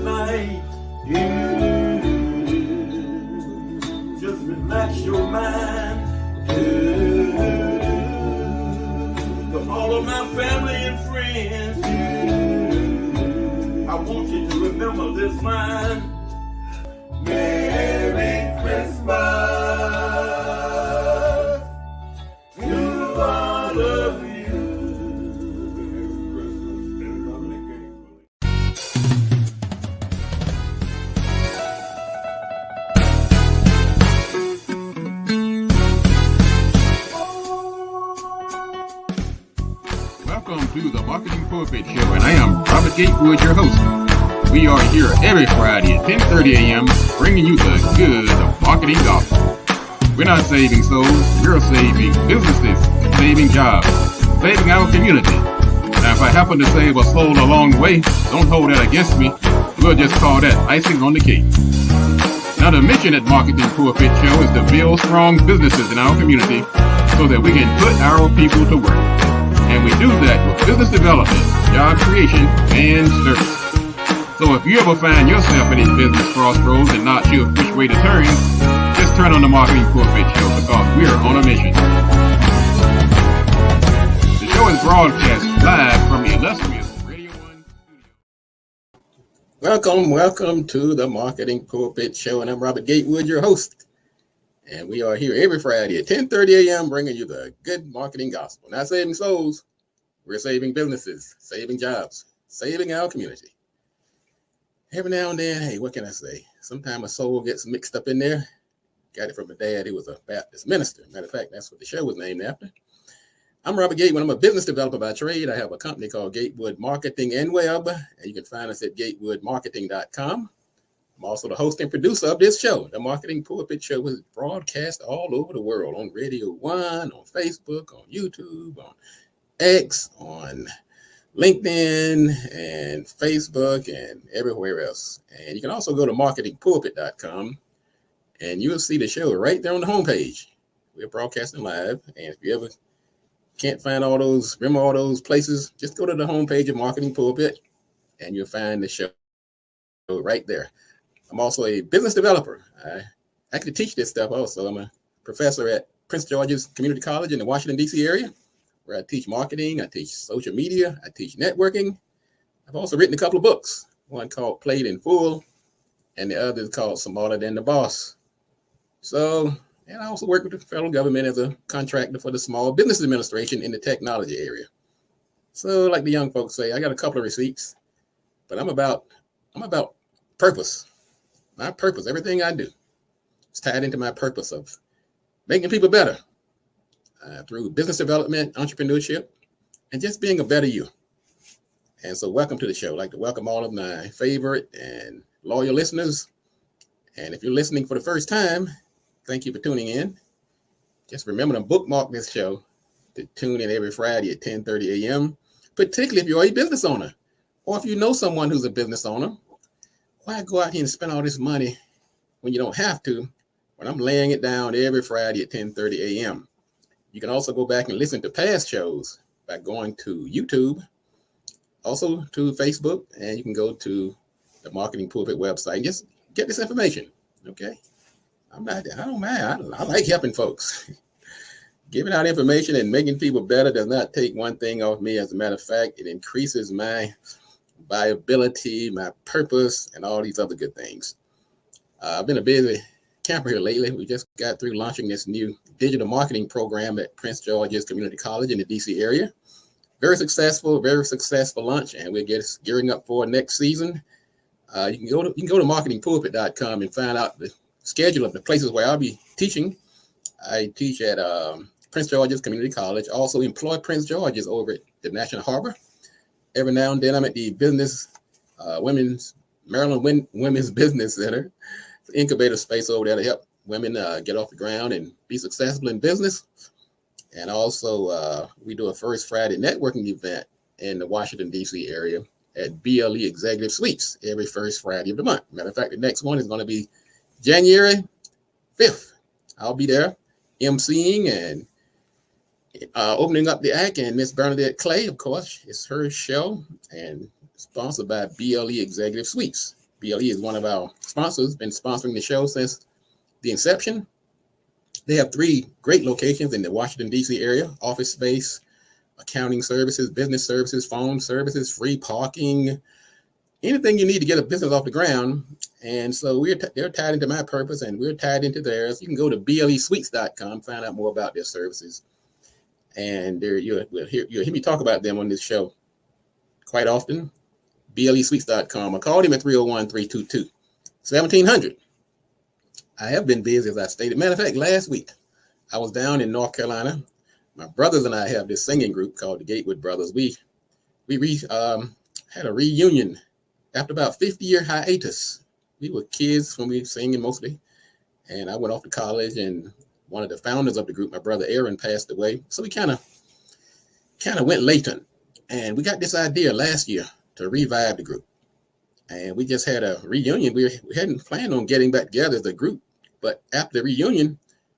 tonight. Just relax your mind. To all of my family and friends, I want you to remember this line. Merry Christmas to all of you. Welcome to the Marketing Pulpit Show, and I am Robert Gatewood, your host. We are here every Friday at 10:30 a.m. bringing you the good of marketing gospel. We're not saving souls, we're saving businesses, saving jobs, saving our community. Now, if I happen to save a soul along the way, don't hold that against me. We'll just call that icing on the cake. Now, the mission at Marketing Pulpit Show is to build strong businesses in our community so that we can put our people to work. And we do that with business development, job creation, and service. So if you ever find yourself in a business crossroads and not sure which way to turn, just turn on the Marketing Pulpit Show because we're on a mission. The show is broadcast live from the illustrious Radio 1 studio. Welcome to the Marketing Pulpit Show, and I'm Robert Gatewood, your host. And we are here every Friday at 10:30 a.m. bringing you the good marketing gospel. Not saving souls, we're saving businesses, saving jobs, saving our community. Every now and then, hey, what can I say? Sometimes a soul gets mixed up in there. Got it from my dad. He was a Baptist minister. Matter of fact, that's what the show was named after. I'm Robert Gatewood. I'm a business developer by trade. I have a company called Gatewood Marketing and Web, and you can find us at gatewoodmarketing.com. I'm also the host and producer of this show. The Marketing Pulpit Show is broadcast all over the world on Radio 1, on Facebook, on YouTube, on X, on LinkedIn and Facebook and everywhere else. And you can also go to marketingpulpit.com and you'll see the show right there on the homepage. We're broadcasting live. And if you ever can't find remember all those places, just go to the homepage of Marketing Pulpit and you'll find the show right there. I'm also a business developer. I actually teach this stuff also. I'm a professor at Prince George's Community College in the Washington, D.C. area, where I teach marketing, I teach social media, I teach networking. I've also written a couple of books, one called Played in Full, and the other is called Smarter Than the Boss. So, and I also work with the federal government as a contractor for the Small Business Administration in the technology area. So, like the young folks say, I got a couple of receipts, but I'm about purpose. My purpose, everything I do is tied into my purpose of making people better. Through business development, entrepreneurship, and just being a better you. And so welcome to the show. I'd like to welcome all of my favorite and loyal listeners. And if you're listening for the first time, thank you for tuning in. Just remember to bookmark this show to tune in every Friday at 10:30 a.m., particularly if you're a business owner or if you know someone who's a business owner. Why go out here and spend all this money when you don't have to, when I'm laying it down every Friday at 10:30 a.m.? You can also go back and listen to past shows by going to YouTube, also to Facebook, and you can go to the Marketing Pulpit website and just get this information, okay? I don't mind. I like helping folks. Giving out information and making people better does not take one thing off me. As a matter of fact, it increases my viability, my purpose, and all these other good things. I've been a busy camper here lately. We just got through launching this new digital marketing program at Prince George's Community College in the DC area. Very successful launch, and we're gearing up for next season. You can go to marketingpulpit.com and find out the schedule of the places where I'll be teaching. I teach at Prince George's Community College, also employ Prince George's over at the National Harbor. Every now and then I'm at the Maryland Women's Business Center, incubator space over there to help women get off the ground and be successful in business. And also we do a First Friday networking event in the Washington, D.C. area at BLE Executive Suites every first Friday of the month. Matter of fact, the next one is going to be January 5th. I'll be there emceeing and opening up the act, and Miss Bernadette Clay, of course, it's her show and sponsored by BLE Executive Suites. BLE is one of our sponsors, been sponsoring the show since the inception. They have 3 great locations in the Washington, D.C. area: office space, accounting services, business services, phone services, free parking, anything you need to get a business off the ground. And so they're tied into my purpose, and we're tied into theirs. You can go to blesuites.com, find out more about their services. And you'll hear me talk about them on this show quite often. blesuites.com, or call them at 301-322-1700. I have been busy, as I stated. Matter of fact, last week I was down in North Carolina. My brothers and I have this singing group called the Gatewood Brothers. We had a reunion after about 50-year hiatus. We were kids when we were singing mostly, and I went off to college, and one of the founders of the group, my brother Aaron, passed away. So we kind of went latent, and we got this idea last year to revive the group. And we just had a reunion. We hadn't planned on getting back together as a group, but after the reunion,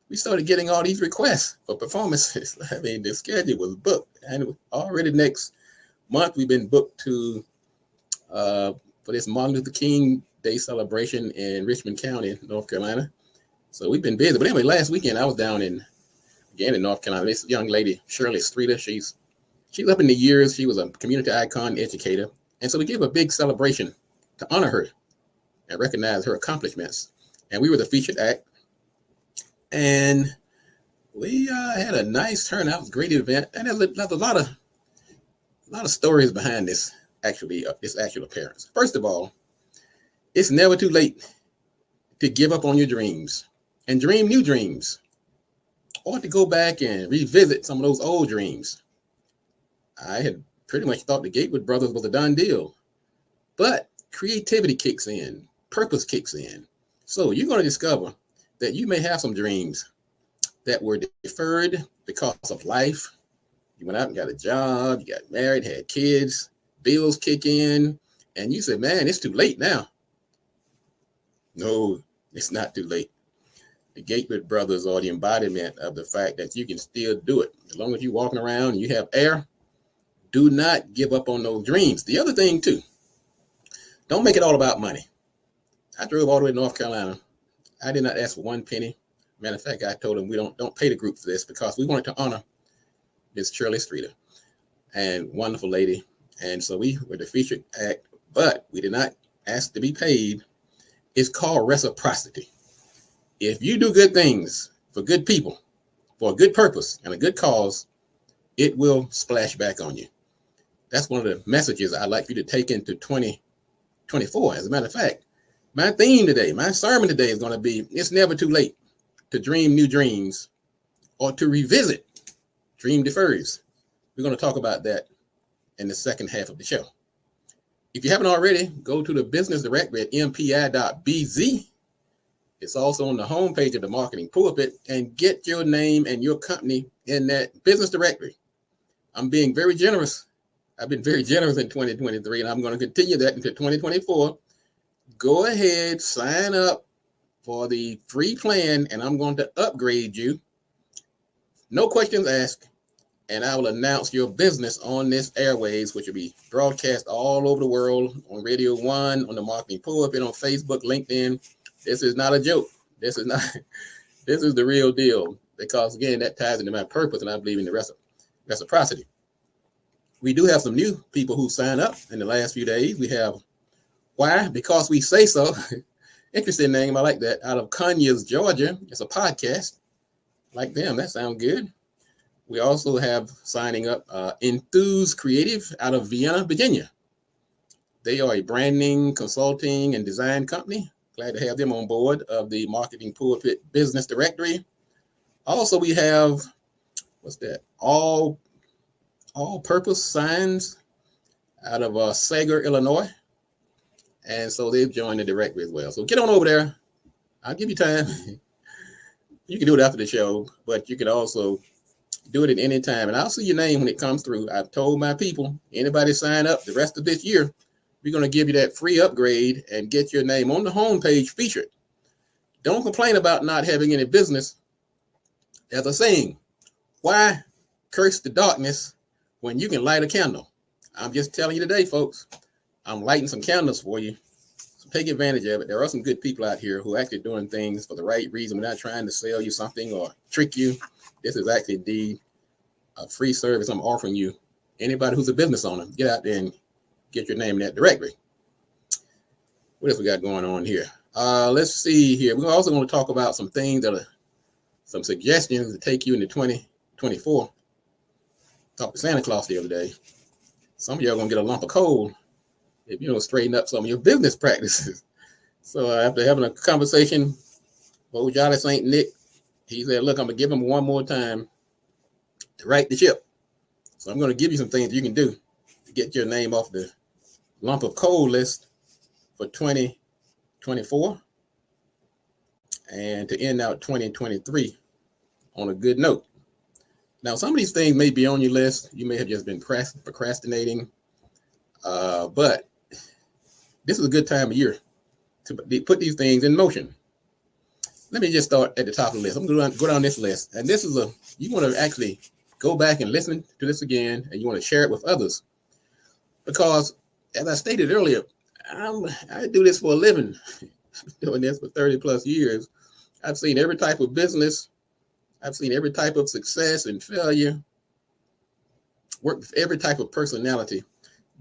we started getting all these requests for performances. I mean, the schedule was booked, and already next month we've been booked to for this Martin Luther King Day celebration in Richmond County, North Carolina. So we've been busy. But anyway, last weekend I was down in North Carolina. This young lady, Shirley Streeter, she's up in the years. She was a community icon educator, and so we gave a big celebration to honor her and recognize her accomplishments. And we were the featured act, and we had a nice turnout. It was a great event, and there's a lot of stories behind this actual appearance. First of all, it's never too late to give up on your dreams and dream new dreams, or to go back and revisit some of those old dreams. I had pretty much thought the Gatewood Brothers was a done deal, but creativity kicks in, purpose kicks in. So you're going to discover that you may have some dreams that were deferred because of life. You went out and got a job, you got married, had kids, bills kick in, and you said, man, it's too late now. No, it's not too late. The Gatewood Brothers are the embodiment of the fact that you can still do it. As long as you're walking around and you have air, do not give up on those dreams. The other thing too, don't make it all about money. I drove all the way to North Carolina. I did not ask for one penny. Matter of fact, I told them we don't pay the group for this because we wanted to honor Miss Shirley Streeter, and wonderful lady. And so we were the featured act, but we did not ask to be paid. It's called reciprocity. If you do good things for good people, for a good purpose and a good cause, it will splash back on you. That's one of the messages I'd like you to take into 2024. As a matter of fact, my theme today, my sermon today is going to be, it's never too late to dream new dreams or to revisit dream defers. We're going to talk about that in the second half of the show. If you haven't already, go to the business directory at mpi.bz. It's also on the homepage of the Marketing Pulpit, and get your name and your company in that business directory. I'm being very generous. I've been very generous in 2023, and I'm going to continue that into 2024. Go ahead, sign up for the free plan, and I'm going to upgrade you. No questions asked, and I will announce your business on this airwaves, which will be broadcast all over the world on Radio 1, on the Marketing Pulpit, on Facebook, LinkedIn. This is not a joke. This is the real deal, because again, that ties into my purpose, and I believe in the reciprocity. We do have some new people who signed up in the last few days. We have Why? Because We Say So. Interesting name. I like that. Out of Conyers, Georgia. It's a podcast. Like them. That sounds good. We also have signing up Enthuse Creative out of Vienna, Virginia. They are a branding, consulting, and design company. Glad to have them on board of the Marketing Pulpit Business Directory. Also, we have, what's that? All Purpose Signs out of Sager, Illinois. And so they've joined the directory as well. So get on over there. I'll give you time. You can do it after the show, but you can also do it at any time. And I'll see your name when it comes through. I've told my people, anybody sign up the rest of this year, we're going to give you that free upgrade and get your name on the homepage featured. Don't complain about not having any business. As a saying, why curse the darkness when you can light a candle? I'm just telling you today, folks. I'm lighting some candles for you. Some take advantage of it. There are some good people out here who are actually doing things for the right reason. We're not trying to sell you something or trick you. This is actually a free service I'm offering you. Anybody who's a business owner, get out there and get your name in that directory. What else we got going on here? Let's see here. We're also going to talk about some things that are some suggestions to take you into 2024. Talked to Santa Claus the other day. Some of y'all are going to get a lump of coal if you don't straighten up some of your business practices. So after having a conversation, old Jolly St. Nick, he said, look, I'm going to give him one more time to write the ship. So I'm going to give you some things you can do to get your name off the lump of coal list for 2024 and to end out 2023 on a good note. Now, some of these things may be on your list. You may have just been procrastinating, but this is a good time of year to put these things in motion. Let me just start at the top of the list. I'm going to go down this list. And this is you want to actually go back and listen to this again, and you want to share it with others. Because, as I stated earlier, I do this for a living. I've been doing this for 30 plus years. I've seen every type of business. I've seen every type of success and failure. Worked with every type of personality.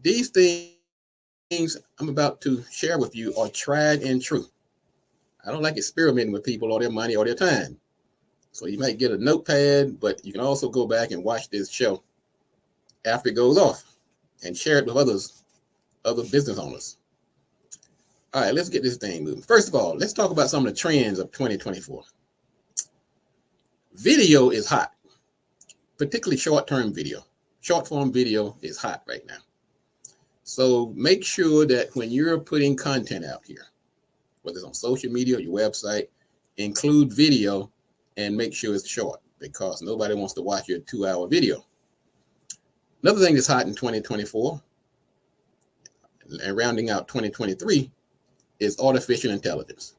These things I'm about to share with you are tried and true. I don't like experimenting with people or their money or their time. So you might get a notepad, but you can also go back and watch this show after it goes off and share it with other business owners. All right, let's get this thing moving. First of all, let's talk about some of the trends of 2024. Video is hot, particularly short-term video. Short-form video is hot right now. So make sure that when you're putting content out here, whether it's on social media or your website, include video and make sure it's short, because nobody wants to watch your 2-hour video. Another thing that's hot in 2024 and rounding out 2023 is artificial intelligence.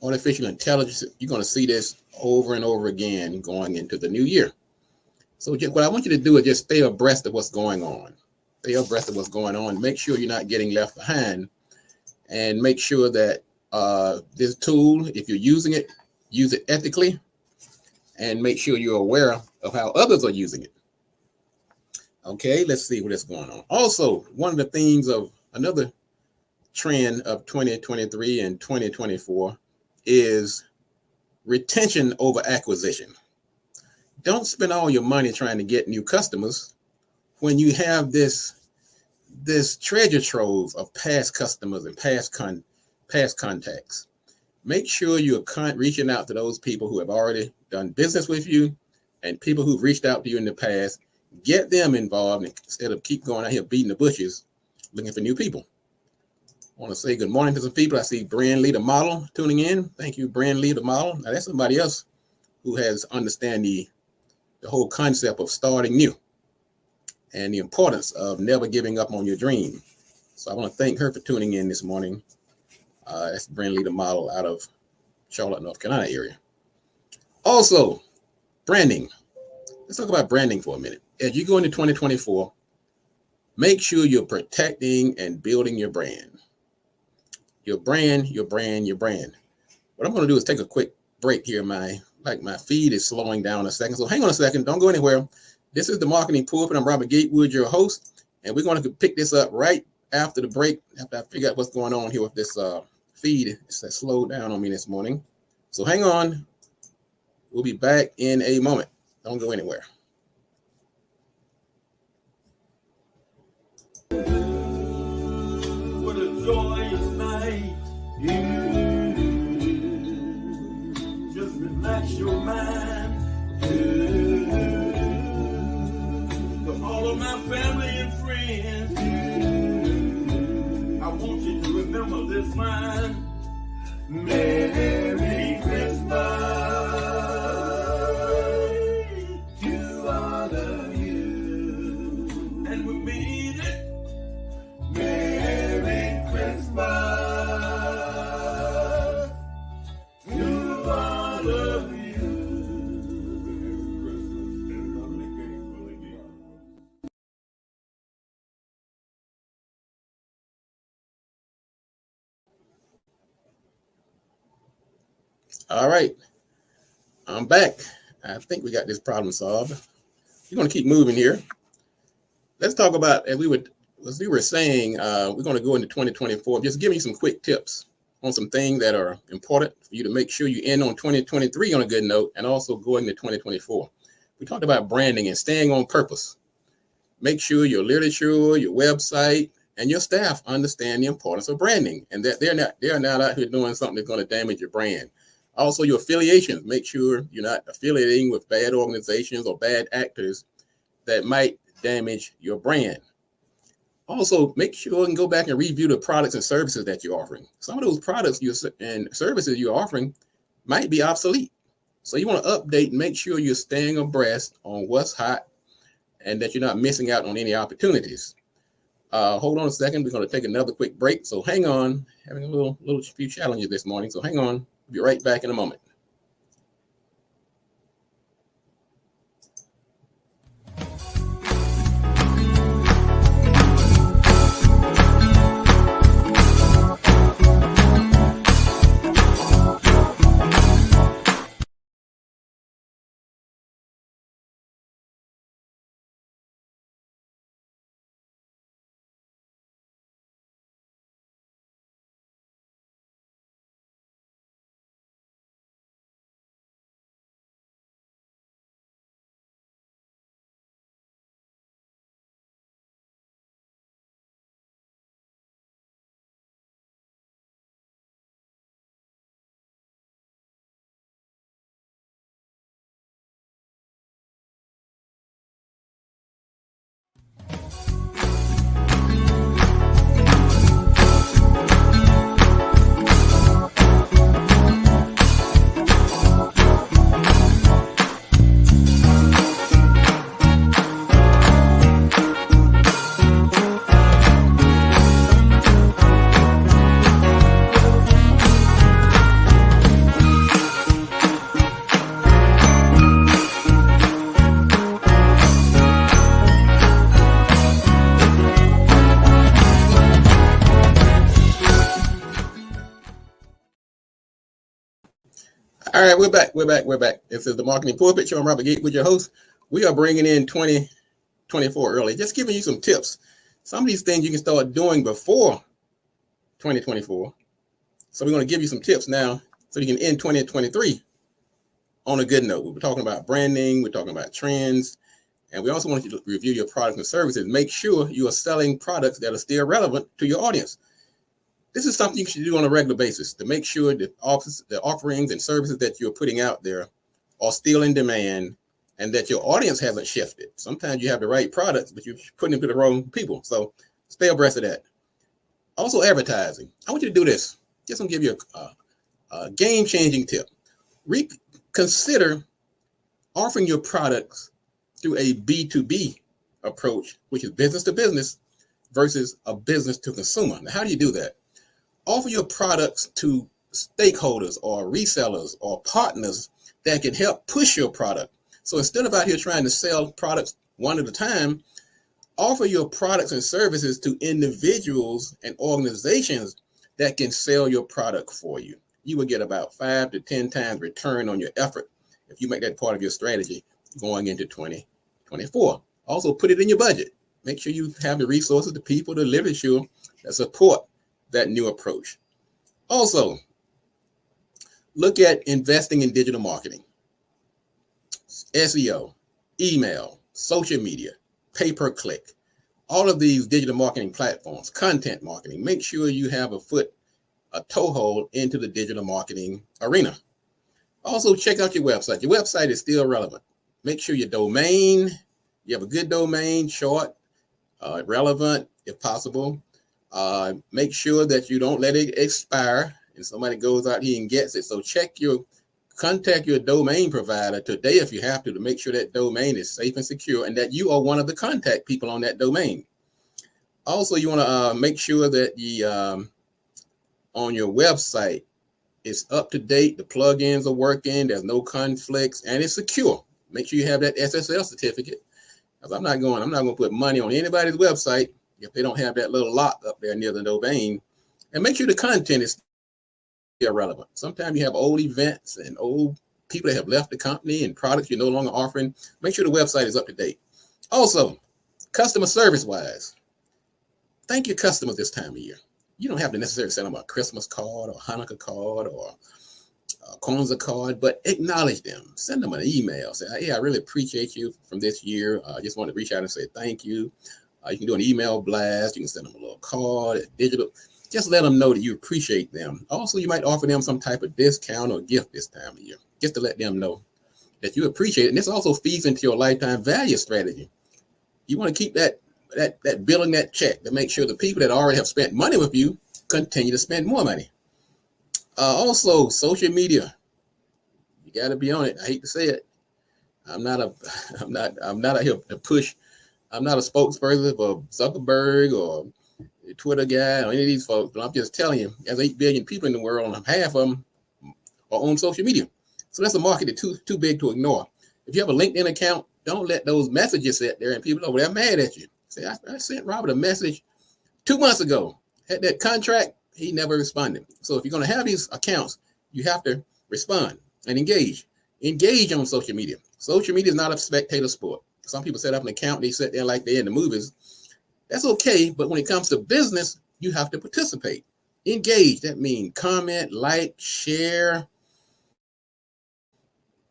Artificial intelligence, you're going to see this over and over again going into the new year. So what I want you to do is just stay abreast of what's going on. Stay abreast of what's going on. Make sure you're not getting left behind, and make sure that this tool, if you're using it, use it ethically, and make sure you're aware of how others are using it. Okay, let's see what is going on. Also, one of the things of another trend of 2023 and 2024 is retention over acquisition. Don't spend all your money trying to get new customers when you have this treasure trove of past customers and past contacts. Make sure you're reaching out to those people who have already done business with you and people who've reached out to you in the past. Get them involved instead of keep going out here beating the bushes looking for new people. I want to say good morning to some people. I see Brand Lee, the model, tuning in. Thank you, Brand Lee, the model. Now, that's somebody else who has understand the whole concept of starting new and the importance of never giving up on your dream. So I want to thank her for tuning in this morning. That's Brand Lee, the model, out of Charlotte, North Carolina area. Also, branding. Let's talk about branding for a minute. As you go into 2024, make sure you're protecting and building your brand. Your brand, your brand, your brand. What I'm going to do is take a quick break here. My feed is slowing down a second. So hang on a second. Don't go anywhere. This is the Marketing Pulpit. I'm Robert Gatewood, your host. And we're going to pick this up right after the break, after I figure out what's going on here with this feed. It's slowed down on me this morning. So hang on. We'll be back in a moment. Don't go anywhere. What a joyous night. Just relax your mind. To all of my family and friends, I want you to remember this line. Merry Christmas to all of you. And we mean it. Merry Christmas to all of you. All right, I'm back. I think we got this problem solved. We're going to keep moving here. Let's talk about, as we were saying, we're going to go into 2024. Just give me some quick tips on some things that are important for you to make sure you end on 2023 on a good note, and also going to 2024. We talked about branding and staying on purpose. Make sure your literature, your website, and your staff understand the importance of branding, and that they're not out here doing something that's going to damage your brand. Also, your affiliations. Make sure you're not affiliating with bad organizations or bad actors that might damage your brand. Also, make sure and go back and review the products and services that you're offering. Some of those products and services you're offering might be obsolete. So you want to update and make sure you're staying abreast on what's hot and that you're not missing out on any opportunities. Hold on a second. We're going to take another quick break. So hang on. Having a little few challenges this morning. So hang on. We'll be right back in a moment. All right, we're back. This is the Marketing Pulpit Show. I'm Robert Gatewood, your host. We are bringing in 2024 early, just giving you some tips. Some of these things you can start doing before 2024. So we're going to give you some tips now so you can end 2023 on a good note. We're talking about branding, we're talking about trends, and we also want you to review your products and services. Make sure you are selling products that are still relevant to your audience. This is something you should do on a regular basis to make sure that the offerings and services that you're putting out there are still in demand and that your audience hasn't shifted. Sometimes you have the right products, but you're putting them to the wrong people. So stay abreast of that. Also, advertising. I want you to do this. Just going to give you a game-changing tip. Consider offering your products through a B2B approach, which is business to business versus a business to consumer. Now, how do you do that? Offer your products to stakeholders or resellers or partners that can help push your product. So instead of out here trying to sell products one at a time, offer your products and services to individuals and organizations that can sell your product for you. You will get about 5 to 10 times return on your effort if you make that part of your strategy going into 2024. Also, put it in your budget. Make sure you have the resources, the people, the literature that support that new approach. Also, look at investing in digital marketing, SEO, email, social media, pay-per-click, all of these digital marketing platforms, content marketing. Make sure you have a toehold into the digital marketing arena. Also, check out your website. Your website is still relevant. Make sure your domain, you have a good domain, short, relevant if possible. Make sure that you don't let it expire and somebody goes out here and gets it. So contact your domain provider today if you have to make sure that domain is safe and secure and that you are one of the contact people on that domain. Also, you want to make sure that on your website it's up to date, the plugins are working, there's no conflicts, and it's secure. Make sure you have that SSL certificate. Because I'm not going to put money on anybody's website if they don't have that little lock up there near the domain. And make sure the content is irrelevant. Sometimes you have old events and old people that have left the company and products you're no longer offering. Make sure the website is up to date. Also, customer service wise, thank your customers this time of year. You don't have to necessarily send them a Christmas card or Hanukkah card or a Kwanzaa card, but acknowledge them. Send them an email. Say, hey, I really appreciate you from this year. I just want to reach out and say thank you. You can do an email blast. You can send them a little card, digital. Just let them know that you appreciate them. Also, you might offer them some type of discount or gift this time of year, just to let them know that you appreciate it. And this also feeds into your lifetime value strategy. You want to keep that billing, that check, to make sure the people that already have spent money with you continue to spend more money. Also, social media. You got to be on it. I hate to say it. I'm not out here to push. I'm not a spokesperson for Zuckerberg or Twitter guy or any of these folks, but I'm just telling you, there's 8 billion people in the world, and half of them are on social media. So that's a market that's too big to ignore. If you have a LinkedIn account, don't let those messages sit there and people over there mad at you. Say, I sent Robert a message 2 months ago. Had that contract, he never responded. So if you're going to have these accounts, you have to respond and engage. Engage on social media. Social media is not a spectator sport. Some people set up an account, they sit there like they're in the movies. That's okay, but when it comes to business, you have to participate. Engage, that means comment, like, share,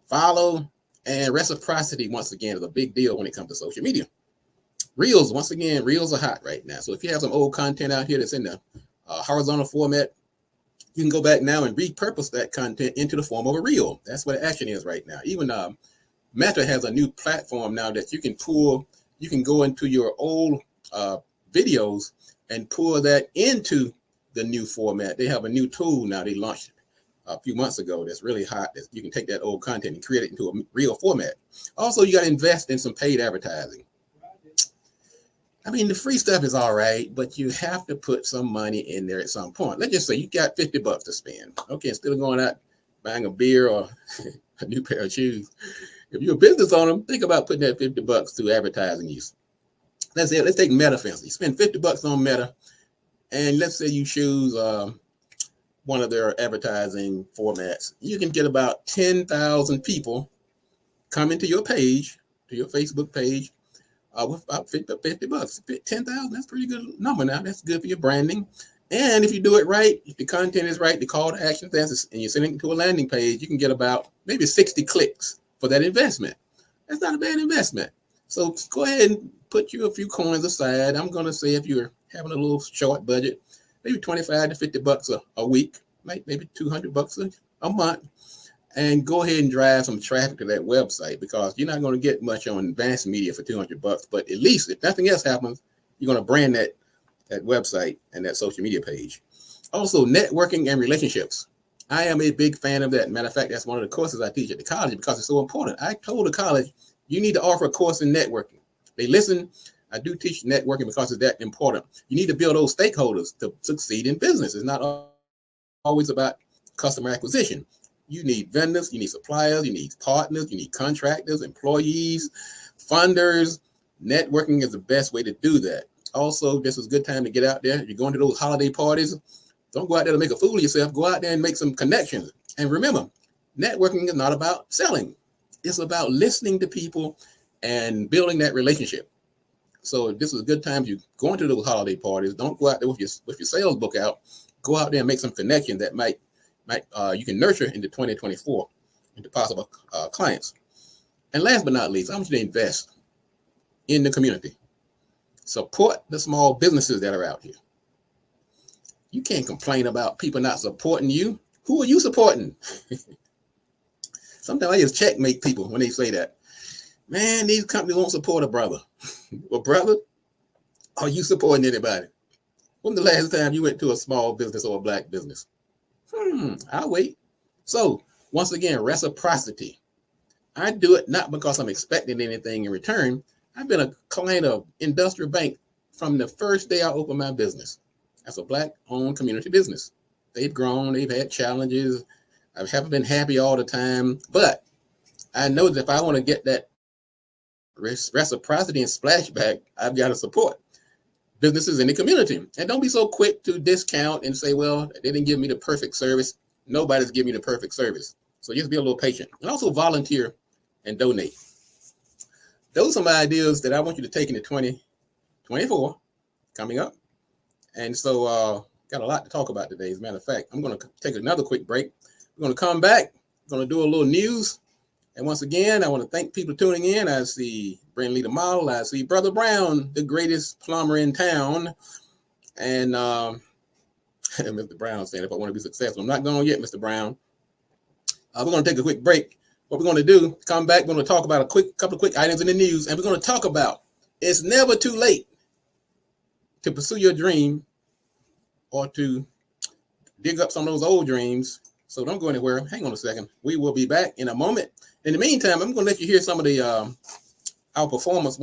follow, and reciprocity, once again, is a big deal when it comes to social media. Reels, once again, reels are hot right now. So if you have some old content out here that's in the horizontal format, you can go back now and repurpose that content into the form of a reel. That's what action is right now. Even Meta has a new platform now that you can go into your old videos and pull that into the new format. They have a new tool now they launched a few months ago that's really hot. You can take that old content and create it into a real format. Also, you got to invest in some paid advertising. I mean, the free stuff is all right, but you have to put some money in there at some point. Let's just say you got $50 to spend. Okay, instead of going out buying a beer or a new pair of shoes, if you're a business owner, think about putting that $50 to advertising use. Let's take Meta, for instance. You spend $50 on Meta, and let's say you choose one of their advertising formats. You can get about 10,000 people coming to your page, to your Facebook page, with about $50. 10,000, that's a pretty good number now. That's good for your branding. And if you do it right, if the content is right, the call to action, and you're sending it to a landing page, you can get about maybe 60 clicks for that investment. That's not a bad investment. So go ahead and put you a few coins aside. I'm going to say if you're having a little short budget, maybe $25 to $50 a week, maybe $200 a month, and go ahead and drive some traffic to that website, because you're not going to get much on advanced media for $200. But at least if nothing else happens, you're going to brand that website and that social media page. Also, networking and relationships. I am a big fan of that. Matter of fact, that's one of the courses I teach at the college because it's so important. I told the college, you need to offer a course in networking. They listen. I do teach networking because it's that important. You need to build those stakeholders to succeed in business. It's not always about customer acquisition. You need vendors, you need suppliers, you need partners, you need contractors, employees, funders. Networking is the best way to do that. Also, this is a good time to get out there. If you're going to those holiday parties, don't go out there to make a fool of yourself. Go out there and make some connections. And remember, networking is not about selling. It's about listening to people and building that relationship. So this is a good time if you're going to those holiday parties. Don't go out there with your sales book out. Go out there and make some connections that might you can nurture into 2024 into possible clients. And last but not least, I want you to invest in the community. Support the small businesses that are out here. You can't complain about people not supporting you. Who are you supporting? Sometimes I just checkmate people when they say that. Man, these companies won't support a brother. Well, brother, are you supporting anybody? When the last time you went to a small business or a black business? I'll wait. So once again, reciprocity. I do it not because I'm expecting anything in return. I've been a client of Industrial Bank from the first day I opened my business. That's a black-owned community business. They've grown. They've had challenges. I haven't been happy all the time. But I know that if I want to get that reciprocity and splashback, I've got to support businesses in the community. And don't be so quick to discount and say, well, they didn't give me the perfect service. nobody's giving you the perfect service. So just be a little patient, and also volunteer and donate. Those are some ideas that I want you to take into 2024 coming up. And so got a lot to talk about today. As a matter of fact, I'm going to take another quick break. We're going to come back. We're going to do a little news. And once again, I want to thank people tuning in. I see Brandley the model. I see Brother Brown, the greatest plumber in town. And Mr. Brown saying, if I want to be successful, I'm not going yet, Mr. Brown. We're going to take a quick break. What we're going to do, come back, we're going to talk about a couple of quick items in the news, and we're going to talk about it's never too late to pursue your dream or to dig up some of those old dreams. So don't go anywhere. Hang on a second. We will be back in a moment. In the meantime, I'm going to let you hear some of the our performance,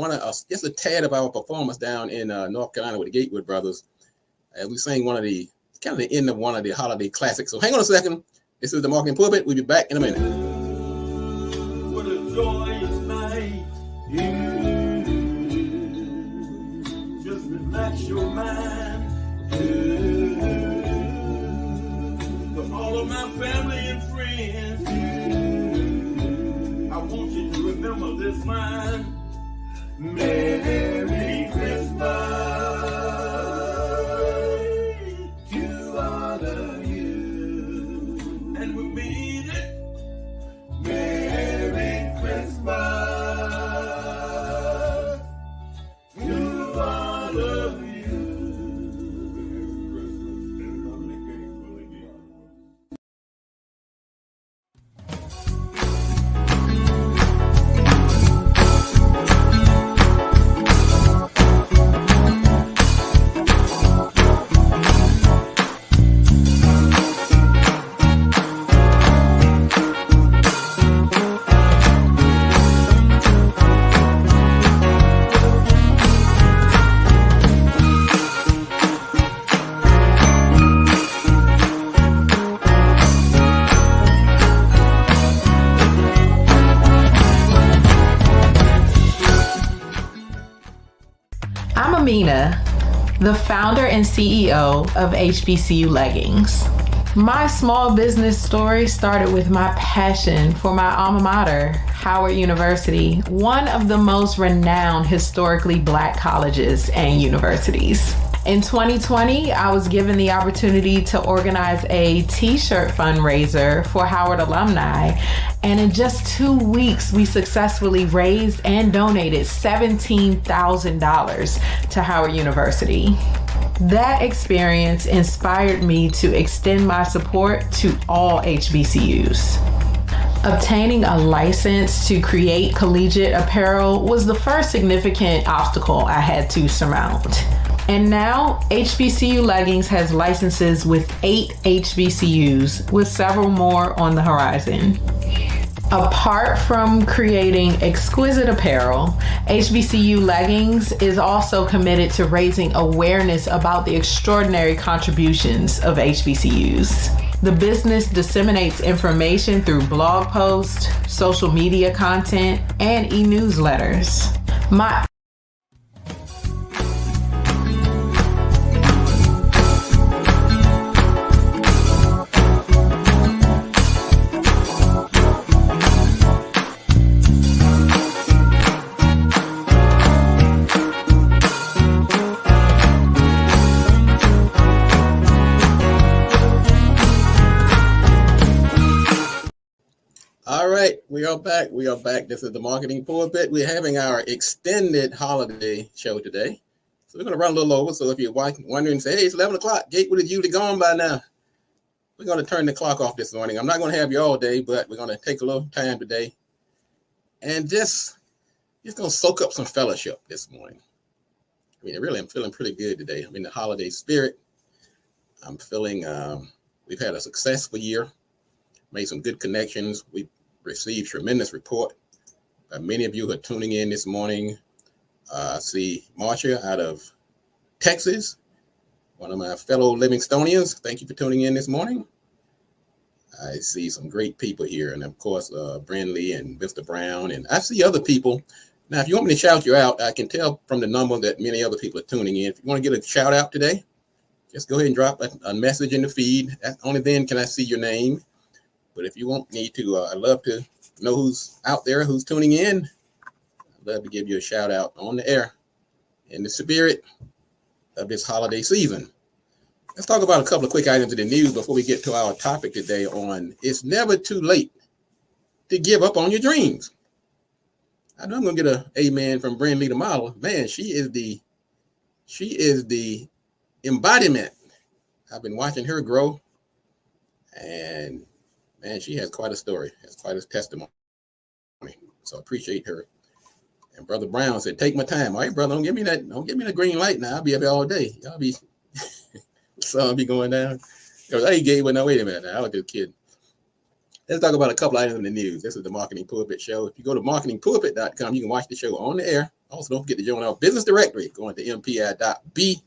just a tad of our performance down in North Carolina with the Gatewood brothers. We sang one of the end of one of the holiday classics. So hang on a second. This is the Marketing Pulpit. We'll be back in a minute. What a joyous night. Just relax your mind. For all of my family and friends, I want you to remember this line. Merry Christmas. The founder and CEO of HBCU Leggings. My small business story started with my passion for my alma mater, Howard University, one of the most renowned historically Black colleges and universities. In 2020, I was given the opportunity to organize a t-shirt fundraiser for Howard alumni, and in just 2 weeks, we successfully raised and donated $17,000 to Howard University. That experience inspired me to extend my support to all HBCUs. Obtaining a license to create collegiate apparel was the first significant obstacle I had to surmount. And now, HBCU Leggings has licenses with 8 HBCUs, with several more on the horizon. Apart from creating exquisite apparel, HBCU Leggings is also committed to raising awareness about the extraordinary contributions of HBCUs. The business disseminates information through blog posts, social media content, and e-newsletters. All right, we are back. This is the Marketing Pulpit. We're having our extended holiday show today. So we're going to run a little over. So if you're wondering, say, hey, it's 11 o'clock. Gatewood is usually gone by now. We're going to turn the clock off this morning. I'm not going to have you all day, but we're going to take a little time today and just going to soak up some fellowship this morning. I mean, really, I'm feeling pretty good today. I'm in the holiday spirit. I'm feeling we've had a successful year, made some good connections. We received tremendous report by many of you who are tuning in this morning. I see Marcia out of Texas, one of my fellow Livingstonians. Thank you for tuning in this morning. I see some great people here, and of course, Brindley and Mr. Brown, and I see other people. Now, if you want me to shout you out, I can tell from the number that many other people are tuning in. If you want to get a shout out today, just go ahead and drop a message in the feed. Only then can I see your name. But if you want me to, I'd love to know who's out there, who's tuning in. I'd love to give you a shout out on the air in the spirit of this holiday season. Let's talk about a couple of quick items in the news before we get to our topic today on it's never too late to give up on your dreams. I know I'm going to get an amen from Brenda the model. Man, she is the embodiment. I've been watching her grow, and man, she has quite a story, has quite a testimony. So I appreciate her. And Brother Brown said, take my time. All right, brother, don't give me the green light now. I'll be up here all day. Y'all be sun be going down. Hey, Gabe, no, wait a minute. Now, I was just kidding. Let's talk about a couple items in the news. This is the Marketing Pulpit Show. If you go to marketingpulpit.com, you can watch the show on the air. Also, don't forget to join our business directory, going to mpi.bz,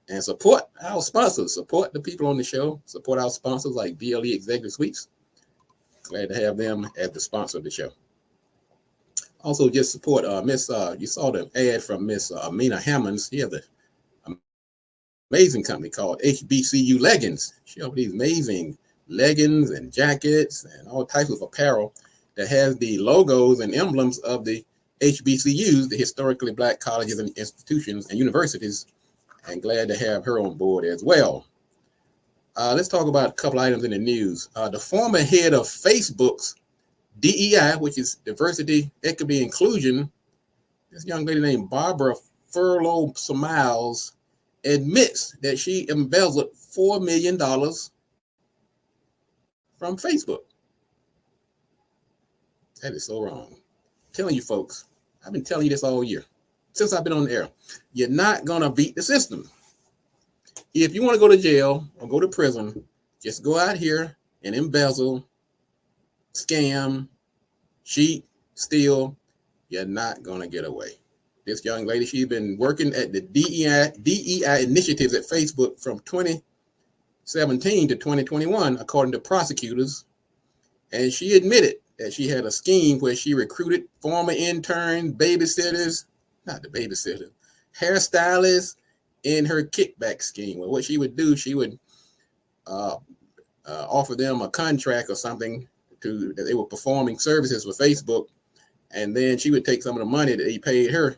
and support our sponsors. Support the people on the show. Support our sponsors like BLE Executive Suites. Glad to have them as the sponsor of the show. Also, just support you saw the ad from Miss Amina Hammonds. She has an amazing company called HBCU Leggings. She offers these amazing leggings and jackets and all types of apparel that has the logos and emblems of the HBCUs, the historically Black colleges and institutions and universities, and glad to have her on board as well. Let's talk about a couple items in the news. The former head of Facebook's DEI, which is Diversity, Equity, Inclusion, this young lady named Barbara Furlow Smiles, admits that she embezzled $4 million from Facebook. That is so wrong. I'm telling you folks, I've been telling you this all year since I've been on the air. You're not going to beat the system. If you want to go to jail or go to prison, just go out here and embezzle, scam, cheat, steal. You're not going to get away. This young lady, she's been working at the DEI initiatives at Facebook from 2017 to 2021, according to prosecutors. And she admitted that she had a scheme where she recruited former interns, babysitters, not the babysitter, hairstylists in her kickback scheme. Well, what she would do, she would offer them a contract or something that they were performing services for Facebook. And then she would take some of the money that they paid her,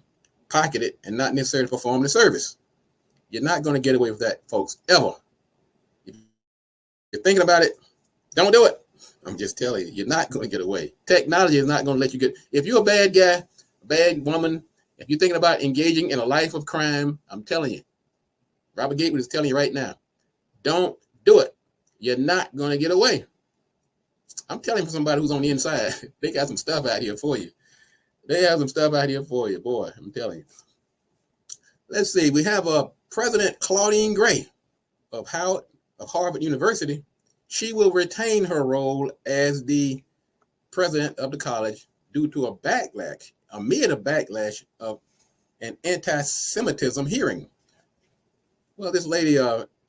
pocket it, and not necessarily perform the service. You're not going to get away with that, folks, ever. If you're thinking about it, don't do it. I'm just telling you, you're not going to get away. Technology is not going to let you get. If you're a bad guy, a bad woman, if you're thinking about engaging in a life of crime, I'm telling you, Robert Gatewood is telling you right now, don't do it. You're not going to get away. I'm telling you, for somebody who's on the inside, they got some stuff out here for you. They have some stuff out here for you, boy. I'm telling you. Let's see. We have President Claudine Gray of Harvard University. She will retain her role as the president of the college due to a backlash of an anti-Semitism hearing. Well, this lady,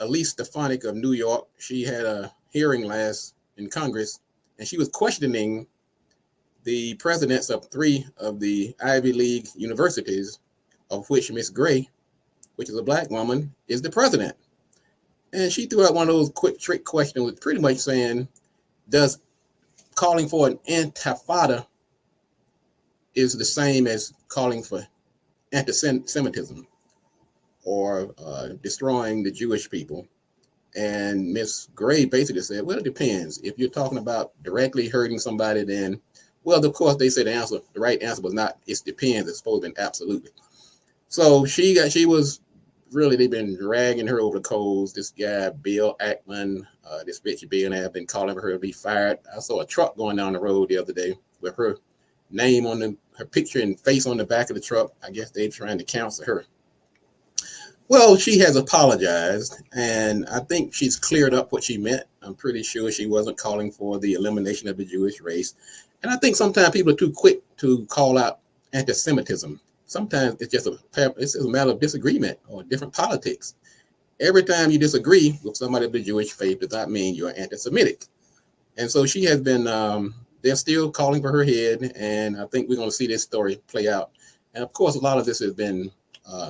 Elise Stefanik of New York, she had a hearing last in Congress, and she was questioning the presidents of 3 of the Ivy League universities, of which Miss Gray, which is a Black woman, is the president. And she threw out one of those quick trick questions with pretty much saying, does calling for an intifada is the same as calling for anti-Semitism or destroying the Jewish people? And Miss Gray basically said, well, it depends. If you're talking about directly hurting somebody, then, well, of course, they said the right answer was not, it depends. It's supposed to be absolutely. So she was really, they've been dragging her over the coals. This guy, Bill Ackman, this rich billionaire, have been calling for her to be fired. I saw a truck going down the road the other day with her name on her picture and face on the back of the truck. I guess they're trying to counsel her. Well, she has apologized, and I think she's cleared up what she meant. I'm pretty sure she wasn't calling for the elimination of the Jewish race. And I think sometimes people are too quick to call out anti-Semitism. Sometimes it's just a matter of disagreement or different politics. Every time you disagree with somebody of the Jewish faith does not mean you're anti-Semitic. And so she has been, they're still calling for her head, and I think we're going to see this story play out. And of course, a lot of this has been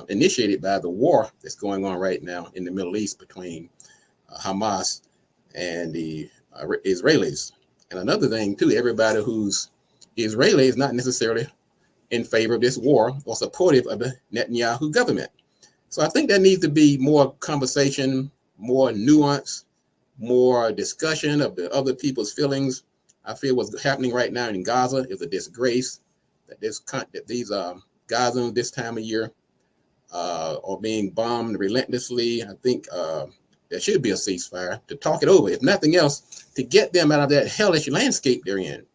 initiated by the war that's going on right now in the Middle East between Hamas and the Israelis. And another thing too, everybody who's Israeli is not necessarily in favor of this war or supportive of the Netanyahu government. So I think there needs to be more conversation, more nuance, more discussion of the other people's feelings. I feel what's happening right now in Gaza is a disgrace that these Gazans this time of year are being bombed relentlessly. I think there should be a ceasefire to talk it over, if nothing else, to get them out of that hellish landscape they're in.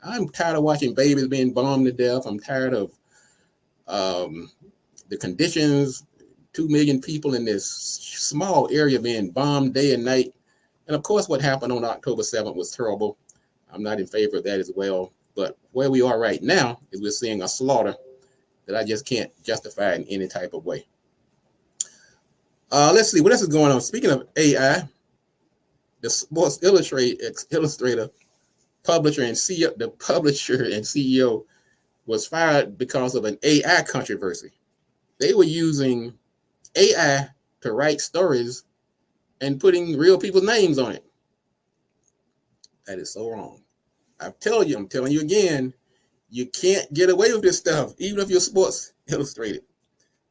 I'm tired of watching babies being bombed to death. I'm tired of the conditions, 2 million people in this small area being bombed day and night. And of course, what happened on October 7th was terrible. I'm not in favor of that as well. But where we are right now is we're seeing a slaughter that I just can't justify in any type of way. Let's see what else is going on. Speaking of AI, the Sports Illustrator publisher and CEO, the publisher and CEO was fired because of an AI controversy. They were using AI to write stories and putting real people's names on it. That is so wrong. I'm telling you again, you can't get away with this stuff, even if you're Sports Illustrated.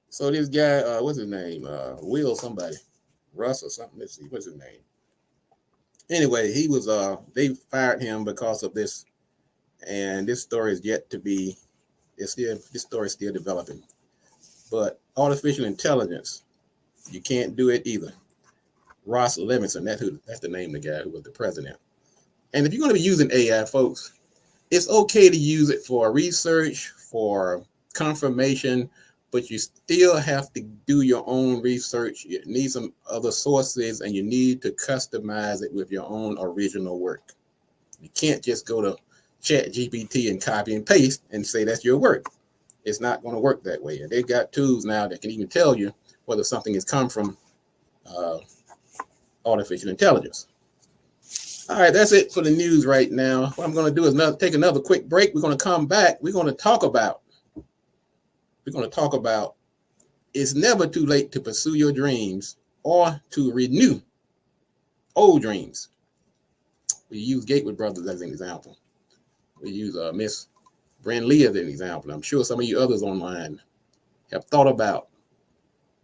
So this guy, what's his name? Will somebody, Russ or something. Let's see, what's his name? Anyway, he was they fired him because of this, and this story is yet to be. This story is still developing. But artificial intelligence, you can't do it either. Ross Levinson, that's the name of the guy who was the president. And if you're going to be using AI, folks, it's okay to use it for research, for confirmation, but you still have to do your own research. You need some other sources, and you need to customize it with your own original work. You can't just go to ChatGPT and copy and paste and say that's your work. It's not going to work that way. And they've got tools now that can even tell you whether something has come from artificial intelligence. All right, that's it for the news right now. What I'm going to do is take another quick break. We're going to come back. We're going to talk about it's never too late to pursue your dreams or to renew old dreams. We use Gatewood Brothers as an example. We use Miss Brand Lee as an example. I'm sure some of you others online have thought about,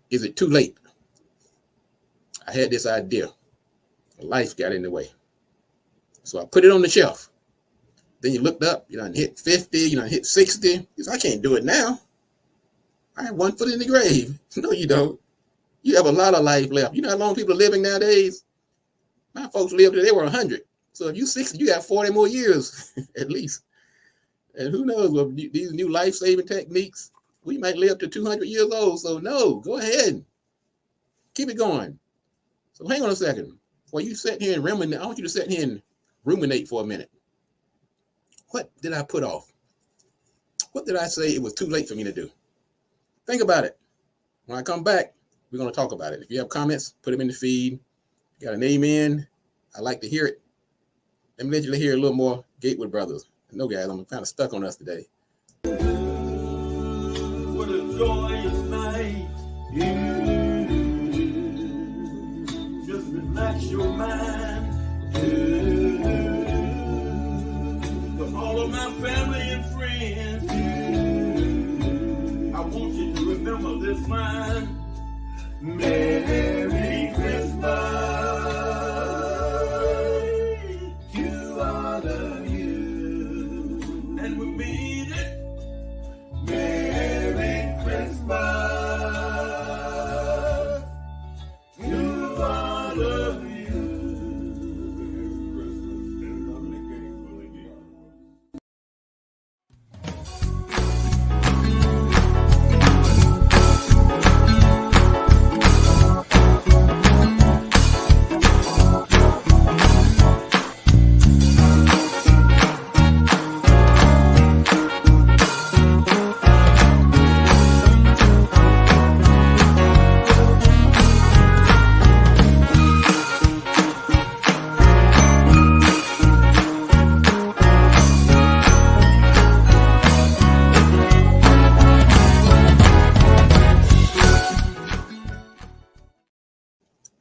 is it too late? I had this idea. Life got in the way. So I put it on the shelf. Then you looked up, you done hit 50, you done hit 60. You say, I can't do it now. I have 1 foot in the grave. No, you don't. You have a lot of life left. You know how long people are living nowadays? My folks lived till they were 100. So if you're 60, you got 40 more years at least. And who knows, with these new life-saving techniques, we might live to 200 years old. So no, go ahead. Keep it going. So hang on a second. While you sit here and ruminate, I want you to sit here and ruminate for a minute. What did I put off? What did I say it was too late for me to do? Think about it. When I come back, we're going to talk about it. If you have comments, put them in the feed. You got an amen? I'd like to hear it. Let me let you hear a little more Gatewood Brothers. No, guys, I'm kind of stuck on us today. What a joyous night. Just relax your mind. For all of my family and friends, I want you to remember this line. Merry Christmas.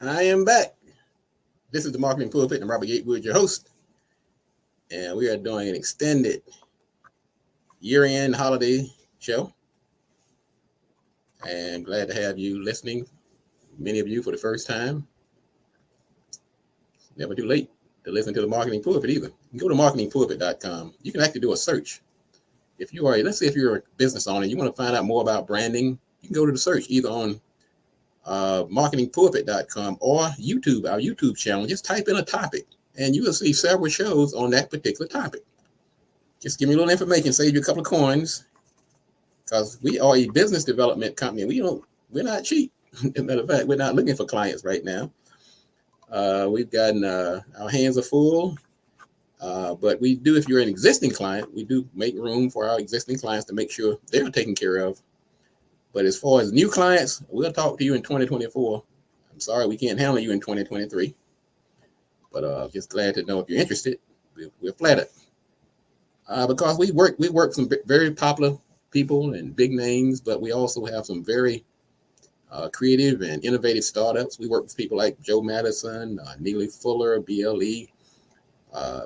I am back. This is the Marketing Pulpit, and Robert Gatewood, your host. And we are doing an extended year-end holiday show. And glad to have you listening, many of you for the first time. Never too late to listen to the Marketing Pulpit either. You can go to marketingpulpit.com. You can actually do a search. If you are, let's say if you're a business owner, you want to find out more about branding, you can go to the search either on marketingpulpit.com or YouTube, our YouTube channel. Just type in a topic and you will see several shows on that particular topic. Just give me a little information, save you a couple of coins, because we are a business development company. We're not cheap. As a matter of fact, we're not looking for clients right now. We've gotten our hands are full. But we do, if you're an existing client, we do make room for our existing clients to make sure they're taken care of. But as far as new clients, we'll talk to you in 2024. I'm sorry we can't handle you in 2023. But just glad to know if you're interested. We're flattered. Because we work with some very popular people and big names, but we also have some very creative and innovative startups. We work with people like Joe Madison, Neely Fuller, BLE.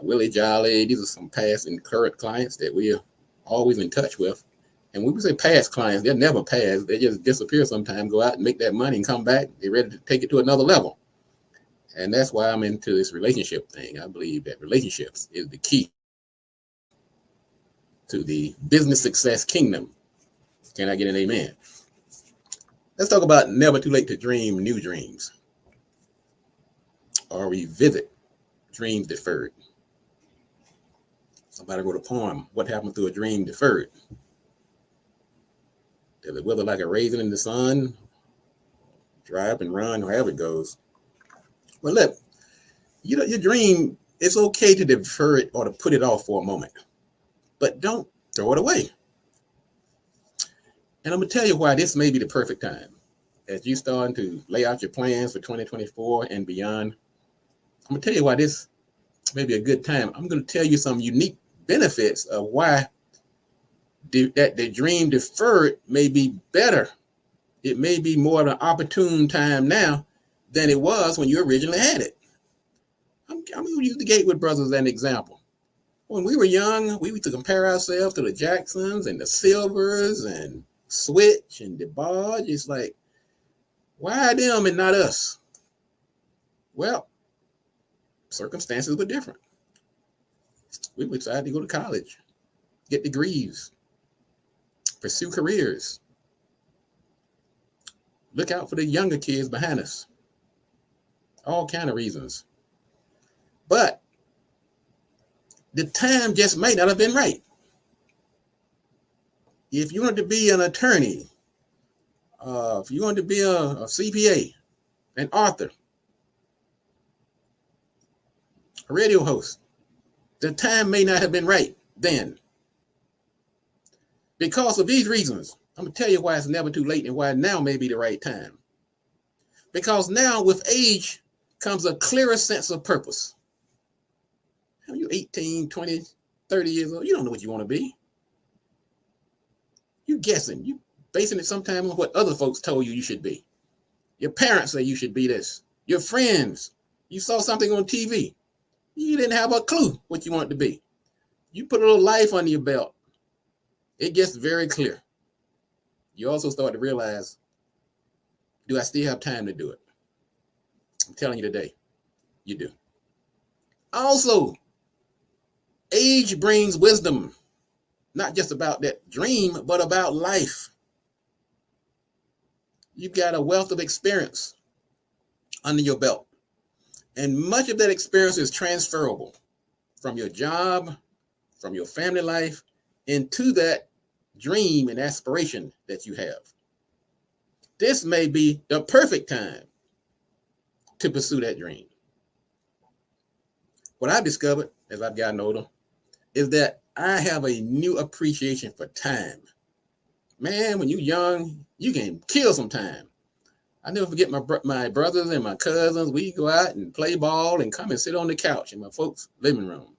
Willie Jolly. These are some past and current clients that we are always in touch with. And when we say past clients, they're never past. They just disappear sometime, go out and make that money and come back. They're ready to take it to another level. And that's why I'm into this relationship thing. I believe that relationships is the key to the business success kingdom. Can I get an amen? Let's talk about never too late to dream new dreams or revisit dreams deferred. Somebody wrote a poem, What Happened to a Dream Deferred? Does it wither like a raisin in the sun? Dry up and run, however it goes. Well, look, your dream, it's okay to defer it or to put it off for a moment, but don't throw it away. And I'm going to tell you why this may be the perfect time. As you starting to lay out your plans for 2024 and beyond, I'm going to tell you why this may be a good time. I'm going to tell you some unique benefits of why that the dream deferred may be better. It may be more of an opportune time now than it was when you originally had it. I'm going to use the Gatewood brothers as an example. When we were young, we used to compare ourselves to the Jacksons and the Silvers and Switch and DeBarge. It's like, why them and not us? Well, circumstances were different. We decided to go to college, get degrees, pursue careers, look out for the younger kids behind us. All kind of reasons. But the time just might not have been right. If you want to be an attorney, if you want to be a CPA, an author, a radio host, the time may not have been right then. Because of these reasons, I'm going to tell you why it's never too late and why now may be the right time. Because now with age comes a clearer sense of purpose. You're 18, 20, 30 years old. You don't know what you want to be. You're guessing. You're basing it sometimes on what other folks told you should be. Your parents say you should be this. Your friends. You saw something on TV. You didn't have a clue what you wanted to be. You put a little life under your belt. It gets very clear. You also start to realize, do I still have time to do it? I'm telling you today, you do. Also, age brings wisdom, not just about that dream, but about life. You've got a wealth of experience under your belt. And much of that experience is transferable from your job, from your family life, into that dream and aspiration that you have. This may be the perfect time to pursue that dream. What I've discovered as I've gotten older is that I have a new appreciation for time. Man, when you're young, you can kill some time. I never forget my brothers and my cousins. We go out and play ball and come and sit on the couch in my folks' living room.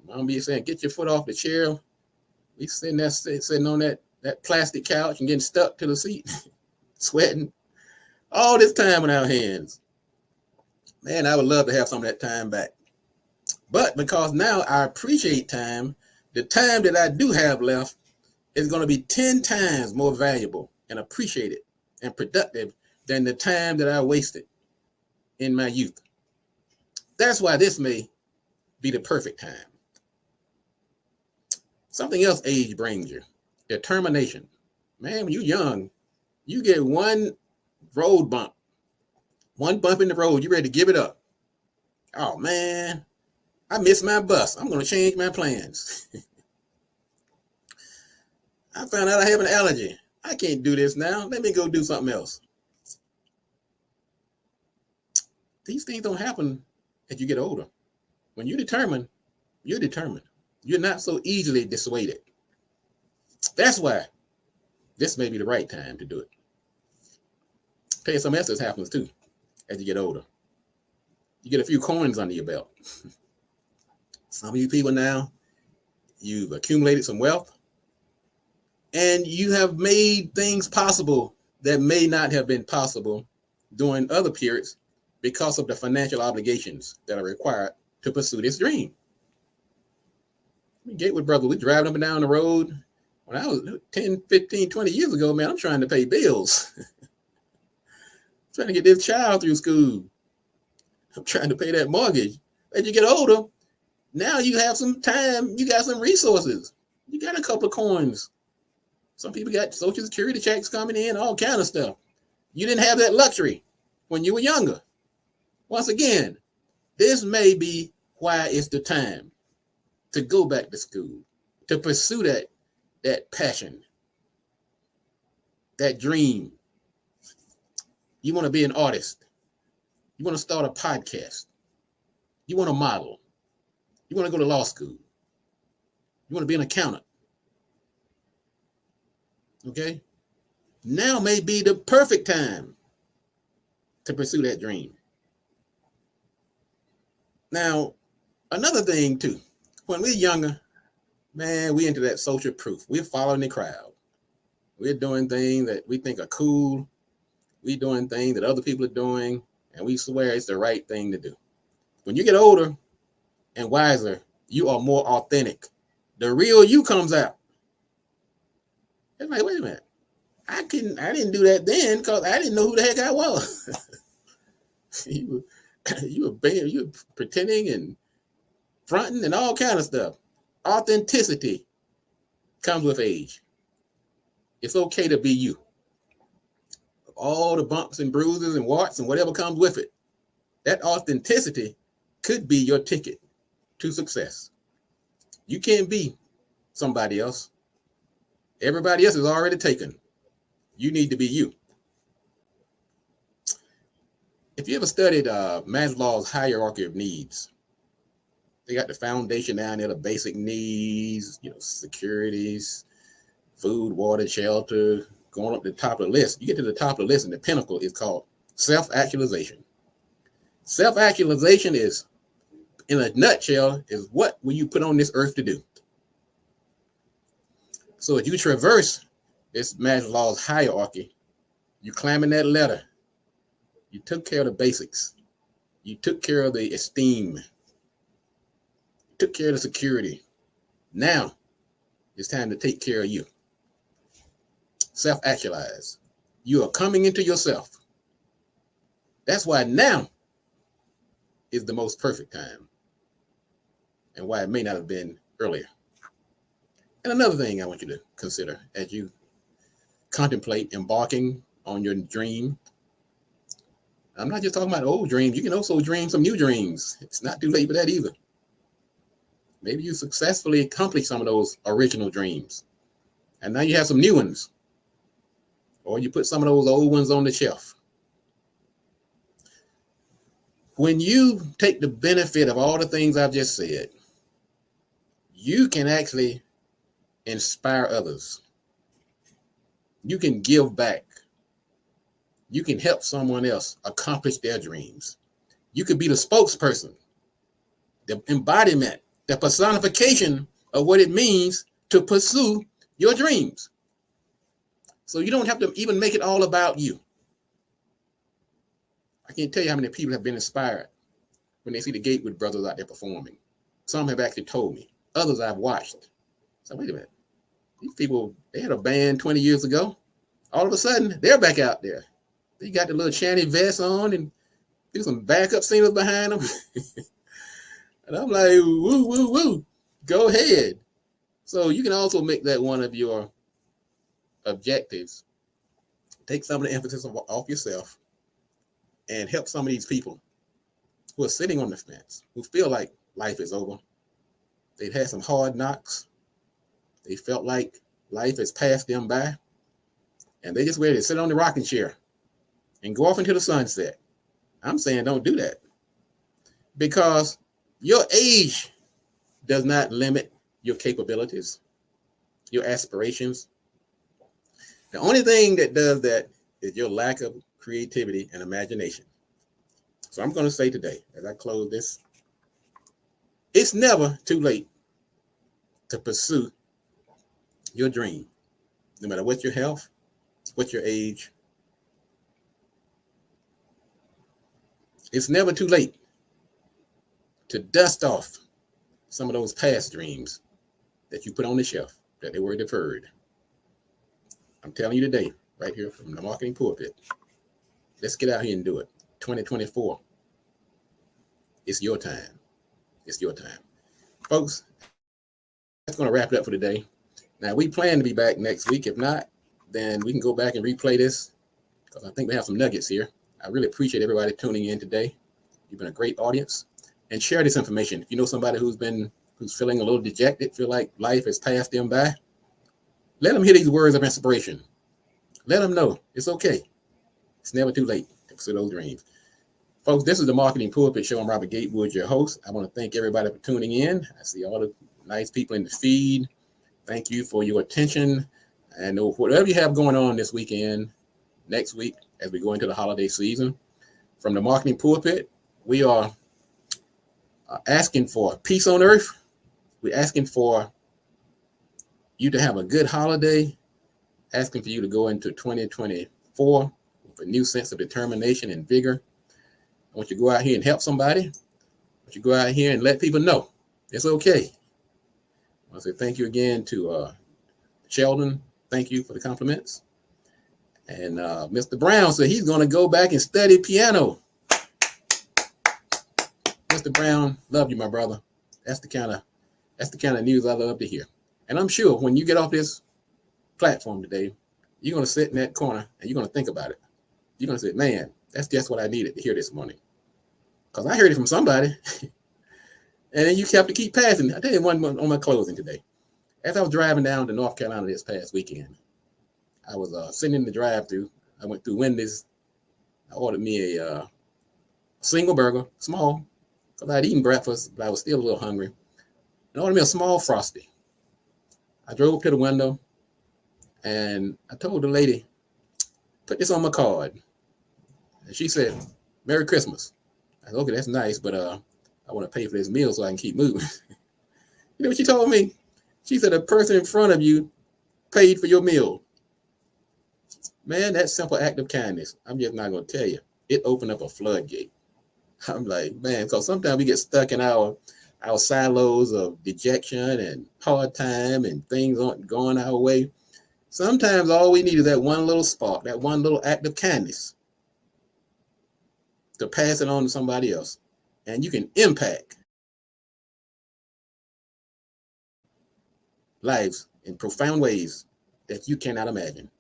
Mom be saying, get your foot off the chair. We sitting on that plastic couch and getting stuck to the seat, sweating. All this time in our hands. Man, I would love to have some of that time back. But because now I appreciate time, the time that I do have left is going to be 10 times more valuable and appreciated and productive than the time that I wasted in my youth. That's why this may be the perfect time. Something else age brings you, determination. Man, when you're young, you get one road bump, one bump in the road, you're ready to give it up. Oh man, I missed my bus. I'm going to change my plans. I found out I have an allergy. I can't do this now. Let me go do something else. These things don't happen as you get older. When you're determined, you're determined. You're not so easily dissuaded. That's why this may be the right time to do it. Tell you something else that happens too as you get older. You get a few coins under your belt. Some of you people now, you've accumulated some wealth and you have made things possible that may not have been possible during other periods because of the financial obligations that are required to pursue this dream. Gatewood brother, we driving up and down the road. When I was 10, 15, 20 years ago, man, I'm trying to pay bills. Trying to get this child through school. I'm trying to pay that mortgage. As you get older, now you have some time, you got some resources. You got a couple of coins. Some people got Social Security checks coming in, all kind of stuff. You didn't have that luxury when you were younger. Once again, this may be why it's the time to go back to school, to pursue that passion, that dream. You want to be an artist. You want to start a podcast. You want to model. You want to go to law school. You want to be an accountant. Okay? Now may be the perfect time to pursue that dream. Now, another thing too, when we're younger, man, we into that social proof. We're following the crowd. We're doing things that we think are cool. We're doing things that other people are doing, and we swear it's the right thing to do. When you get older and wiser, you are more authentic. The real you comes out. It's like, wait a minute. I didn't do that then because I didn't know who the heck I was. You were pretending and fronting and all kind of stuff. Authenticity comes with age. It's okay to be you. All the bumps and bruises and warts and whatever comes with it, that authenticity could be your ticket to success. You can't be somebody else. Everybody else is already taken. You need to be you. If you ever studied Maslow's hierarchy of needs, they got the foundation down there, the basic needs, securities, food, water, shelter, going up to the top of the list. You get to the top of the list and the pinnacle is called self-actualization. Self-actualization is, in a nutshell, is what will you put on this earth to do? So if you traverse this Maslow's hierarchy, you climbing that ladder, you took care of the basics. You took care of the esteem. You took care of the security. Now it's time to take care of you. Self-actualize. You are coming into yourself. That's why now is the most perfect time and why it may not have been earlier. And another thing I want you to consider as you contemplate embarking on your dream. I'm not just talking about old dreams. You can also dream some new dreams. It's not too late for that either. Maybe you successfully accomplished some of those original dreams. And now you have some new ones. Or you put some of those old ones on the shelf. When you take the benefit of all the things I've just said, you can actually inspire others. You can give back. You can help someone else accomplish their dreams. You could be the spokesperson, the embodiment, the personification of what it means to pursue your dreams. So you don't have to even make it all about you. I can't tell you how many people have been inspired when they see the Gatewood brothers out there performing. Some have actually told me. Others I've watched. So wait a minute. These people, they had a band 20 years ago. All of a sudden, they're back out there. They got the little shanty vest on and do some backup singers behind them. And I'm like, woo, woo, woo. Go ahead. So you can also make that one of your objectives. Take some of the emphasis off yourself and help some of these people who are sitting on the fence, who feel like life is over. They've had some hard knocks. They felt like life has passed them by. And they just ready to sit on the rocking chair and go off into the sunset. I'm saying don't do that. Because your age does not limit your capabilities, your aspirations. The only thing that does that is your lack of creativity and imagination. So I'm going to say today, as I close this, it's never too late to pursue your dream, no matter what your health, what your age. It's never too late to dust off some of those past dreams that you put on the shelf, that they were deferred. I'm telling you today, right here from the Marketing Pulpit, let's get out here and do it. 2024. It's your time. It's your time. Folks, that's going to wrap it up for today. Now, we plan to be back next week. If not, then we can go back and replay this because I think we have some nuggets here. I really appreciate everybody tuning in today. You've been a great audience. And share this information. If you know somebody who's feeling a little dejected, feel like life has passed them by, let them hear these words of inspiration. Let them know it's okay. It's never too late to pursue those dreams. Folks, this is the Marketing Pulpit Show. I'm Robert Gatewood, your host. I want to thank everybody for tuning in. I see all the nice people in the feed. Thank you for your attention. And whatever you have going on this weekend, next week, as we go into the holiday season, from the Marketing Pulpit, we are asking for peace on earth. We're asking for you to have a good holiday, asking for you to go into 2024 with a new sense of determination and vigor. I want you to go out here and help somebody. I want you to go out here and let people know it's okay. I want to say thank you again to Sheldon. Thank you for the compliments. And Mr. Brown said he's going to go back and study piano. Mr. Brown, love you, my brother. That's the kind of news I love to hear. And I'm sure when you get off this platform today, you're going to sit in that corner and you're going to think about it. You're going to say, man, that's just what I needed to hear this morning. Because I heard it from somebody. And then you have to keep passing. I tell you one on my closing today. As I was driving down to North Carolina this past weekend, I was sitting in the drive-thru. I went through Wendy's. I ordered me a single burger, small, because I'd eaten breakfast, but I was still a little hungry. I ordered me a small Frosty. I drove up to the window, and I told the lady, put this on my card. And she said, Merry Christmas. I said, okay, that's nice, but I want to pay for this meal so I can keep moving. You know what she told me? She said, the person in front of you paid for your meal. Man, that simple act of kindness, I'm just not going to tell you, it opened up a floodgate. I'm like, man, because sometimes we get stuck in our silos of dejection and hard time and things aren't going our way. Sometimes all we need is that one little spark, that one little act of kindness to pass it on to somebody else. And you can impact lives in profound ways that you cannot imagine.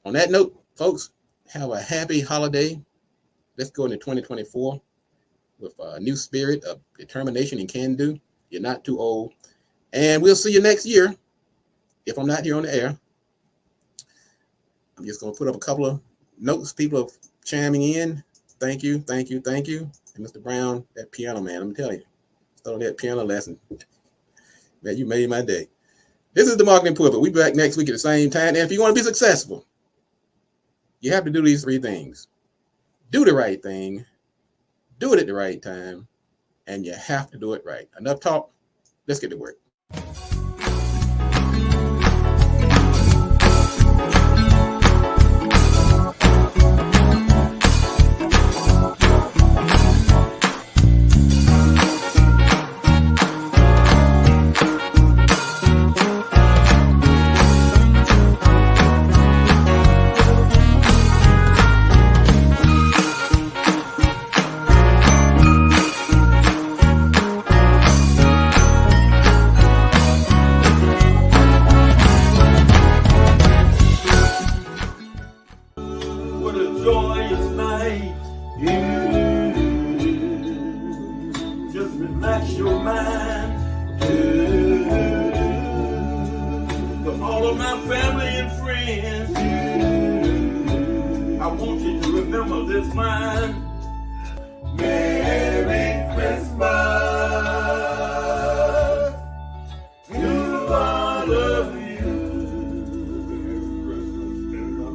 On that note, folks, have a happy holiday. Let's go into 2024 with a new spirit of determination and can do. You're not too old. And we'll see you next year. If I'm not here on the air, I'm just going to put up a couple of notes. People are chiming in. Thank you, thank you, thank you. And Mr. Brown, that piano man, I'm telling you, started that piano lesson. Man, you made my day. This is the Marketing Pulpit. We'll be back next week at the same time. And if you want to be successful, you have to do these three things. Do the right thing, do it at the right time, and you have to do it right. Enough talk. Let's get to work. joyous night. Just relax your mind. To all of my family and friends, I want you to remember this line.